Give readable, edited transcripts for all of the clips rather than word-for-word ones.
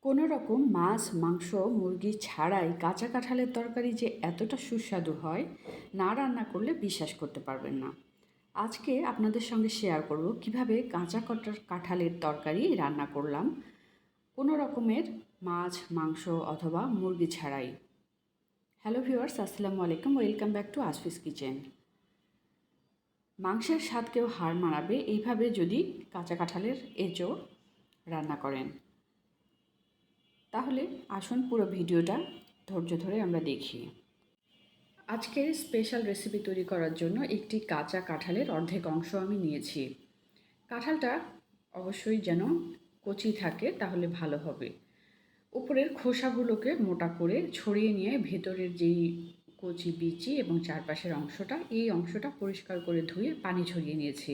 কোনো রকম মাছ, মাংস, মুরগি ছাড়াই কাঁচা কাঁঠালের তরকারি যে এতটা সুস্বাদু হয়, না রান্না করলে বিশ্বাস করতে পারবেন না। আজকে আপনাদের সঙ্গে শেয়ার করব কিভাবে কাঁঠালের তরকারি রান্না করলাম কোনো রকমের মাছ, মাংস অথবা মুরগি ছাড়াই। হ্যালো ভিউয়ার্স, আসসালামু আলাইকুম, ওয়েলকাম ব্যাক টু আসফিস কিচেন। মাংসের স্বাদকেও হার মানাবে এইভাবে যদি কাঁচা কাঁঠালের এঁচোড় রান্না করেন। তাহলে আসুন পুরো ভিডিওটা ধৈর্য ধরে আমরা দেখি। আজকের স্পেশাল রেসিপি তৈরি করার জন্য একটি কাঁচা কাঁঠালের অর্ধেক অংশ আমি নিয়েছি। কাঁঠালটা অবশ্যই যেন কচি থাকে, তাহলে ভালো হবে। উপরের খোসাগুলোকে মোটা করে ছড়িয়ে নিয়ে ভেতরের যেই কচি বিচি এবং চারপাশের অংশটা, এই অংশটা পরিষ্কার করে ধুয়ে পানি ঝরিয়ে নিয়েছি।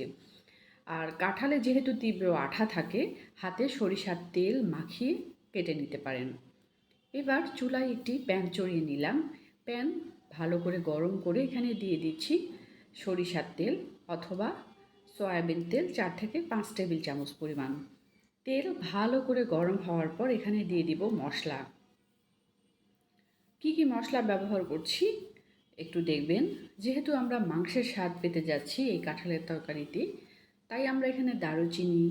আর কাঁঠালে যেহেতু তীব্র আঠা থাকে, হাতে সরিষার তেল মাখিয়ে কেটে নিতে পারেন। এবার চুলায় একটি প্যান চড়িয়ে নিলাম। প্যান ভালো করে গরম করে এখানে দিয়ে দিচ্ছি সরিষার তেল অথবা সয়াবিন তেল 4 থেকে 5 টেবিল চামচ পরিমাণ। তেল ভালো করে গরম হওয়ার পর এখানে দিয়ে দিব মশলা। কি মশলা ব্যবহার করছি একটু দেখবেন। যেহেতু আমরা মাংসের স্বাদ পেতে যাচ্ছি এই কাঁঠালের তরকারিতে, তাই আমরা এখানে দারুচিনি,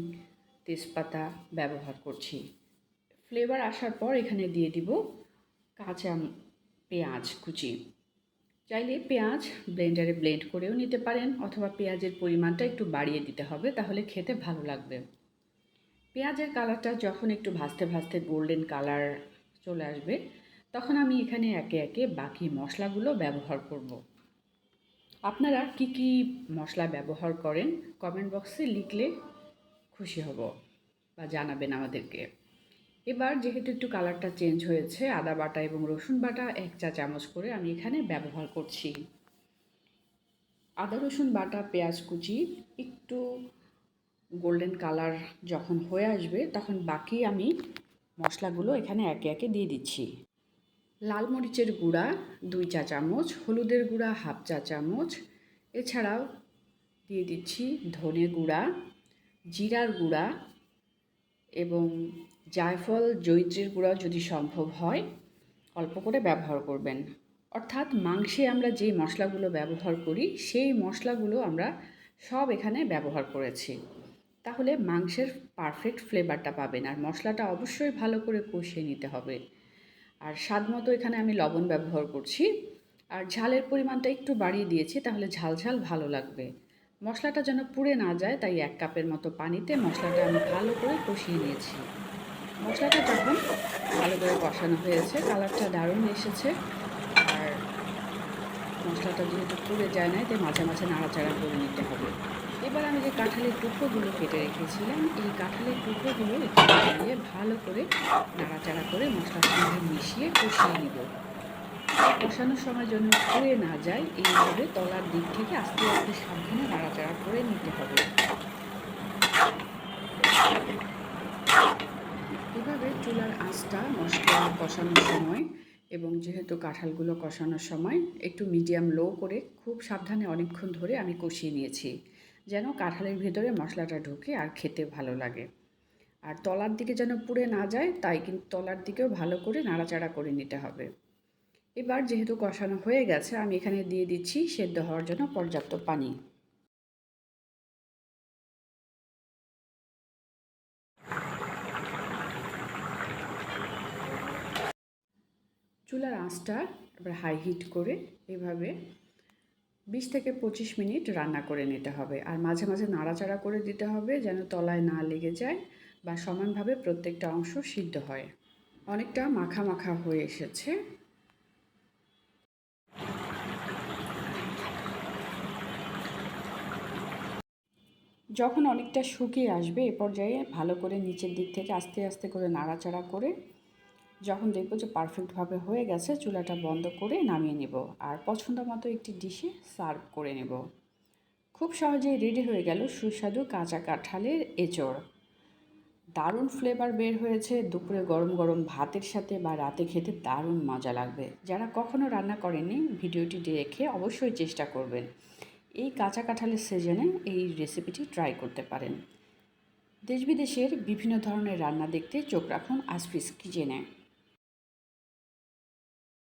তেজপাতা ব্যবহার করছি। ফ্লেভার আসার পর এখানে দিয়ে দিব কাঁচা পেঁয়াজ কুচি। চাইলে পেঁয়াজ ব্লেন্ডারে ব্লেন্ড করেও নিতে পারেন অথবা পেঁয়াজের পরিমাণটা একটু বাড়িয়ে দিতে হবে, তাহলে খেতে ভালো লাগবে। পেঁয়াজের কালারটা যখন একটু ভাজতে ভাজতে গোল্ডেন কালার চলে আসবে, তখন আমি এখানে একে একে বাকি মশলাগুলো ব্যবহার করব। আপনারা কি মশলা ব্যবহার করেন কমেন্ট বক্সে লিখলে খুশি হব বা জানাবেন আমাদেরকে। এবার যেহেতু একটু কালারটা চেঞ্জ হয়েছে, আদা বাটা এবং রসুন বাটা 1 চা চামচ করে আমি এখানে ব্যবহার করছি। আদা রসুন বাটা, পেঁয়াজ কুচি একটু গোল্ডেন কালার যখন হয়ে আসবে, তখন বাকি আমি মশলাগুলো এখানে একে একে দিয়ে দিচ্ছি। লাল মরিচের গুঁড়া 2 চা চামচ, হলুদের গুঁড়া 1/2 চা চামচ, এছাড়াও দিয়ে দিচ্ছি ধনে গুঁড়া, জিরার গুঁড়া এবং জায়ফল, জয়িত্রীর গুঁড়া যদি সম্ভব হয় অল্প করে ব্যবহার করবেন। অর্থাৎ মাংসে আমরা যে মশলাগুলো ব্যবহার করি সেই মশলাগুলো আমরা সব এখানে ব্যবহার করেছি। তাহলে মাংসের পারফেক্ট ফ্লেভারটা পাবেন। আর মশলাটা অবশ্যই ভালো করে কষিয়ে নিতে হবে। আর স্বাদ মতো এখানে আমি লবণ ব্যবহার করছি। আর ঝালের পরিমাণটা একটু বাড়িয়ে দিয়েছি, তাহলে ঝাল ঝাল ভালো লাগবে। মশলাটা যেন পুড়ে না যায়, তাই 1 কাপের মতো পানিতে মশলাটা আমি ভালো করে কষিয়ে নিয়েছি। মশলাটা যখন ভালো করে কষানো হয়েছে, কালারটা দারুণ এসেছে। আর মশলাটা যেহেতু পুড়ে যায় না, তাই মাঝে মাঝে নাড়াচাড়া করে নিতে হবে। এবার আমি যে কাঁঠালের টুকরোগুলো কেটে রেখেছিলাম, এই কাঁঠালের টুকরোগুলো একটু দিয়ে ভালো করে নাড়াচাড়া করে মশলার সঙ্গে মিশিয়ে কষিয়ে নিব। কষানোর সময় যেন পুড়ে না যায়, এইভাবে তলার দিক থেকে আস্তে আস্তে সাবধানে নাড়াচাড়া করে নিতে হবে। এভাবে চুলার আঁচটা মশলা কষানোর সময় এবং যেহেতু কাঁঠালগুলো কষানোর সময় একটু মিডিয়াম লো করে খুব সাবধানে অনেকক্ষণ ধরে আমি কষিয়ে নিয়েছি, যেন কাঁঠালের ভিতরে মশলাটা ঢোকে আর খেতে ভালো লাগে। আর তলার দিকে যেন পুড়ে না যায়, তাই কিন্তু তলার দিকেও ভালো করে নাড়াচাড়া করে নিতে হবে। এবার যেহেতু কষানো হয়ে গেছে, আমি এখানে দিয়ে দিচ্ছি সেদ্ধ হওয়ার জন্য পর্যাপ্ত পানি। চুলার আঁচটা এবার হাই হিট করে এভাবে 20 থেকে 25 মিনিট রান্না করে নিতে হবে। আর মাঝে মাঝে নাড়াচাড়া করে দিতে হবে যেন তলায় না লেগে যায় বা সমানভাবে প্রত্যেকটা অংশ সিদ্ধ হয়। অনেকটা মাখা মাখা হয়ে এসেছে। যখন অনেকটা শুকিয়ে আসবে, এ পর্যায়ে ভালো করে নিচের দিক থেকে আস্তে আস্তে করে নাড়াচাড়া করে যখন দেখব যে পারফেক্টভাবে হয়ে গেছে, চুলাটা বন্ধ করে নামিয়ে নেব আর পছন্দ মতো একটি ডিশে সার্ভ করে নেব। খুব সহজেই রেডি হয়ে গেল সুস্বাদু কাঁচা কাঁঠালের এঁচোড়। দারুণ ফ্লেভার বের হয়েছে। দুপুরে গরম গরম ভাতের সাথে বা রাতে খেতে দারুণ মজা লাগবে। যারা কখনও রান্না করেননি, ভিডিওটি দেখে অবশ্যই চেষ্টা করবেন। এই কাঁচা কাঁঠালের সিজনে এই রেসিপিটি ট্রাই করতে পারেন। দেশ বিদেশের বিভিন্ন ধরনের রান্না দেখতে চোখ রাখুন আসফিস কিচেনে।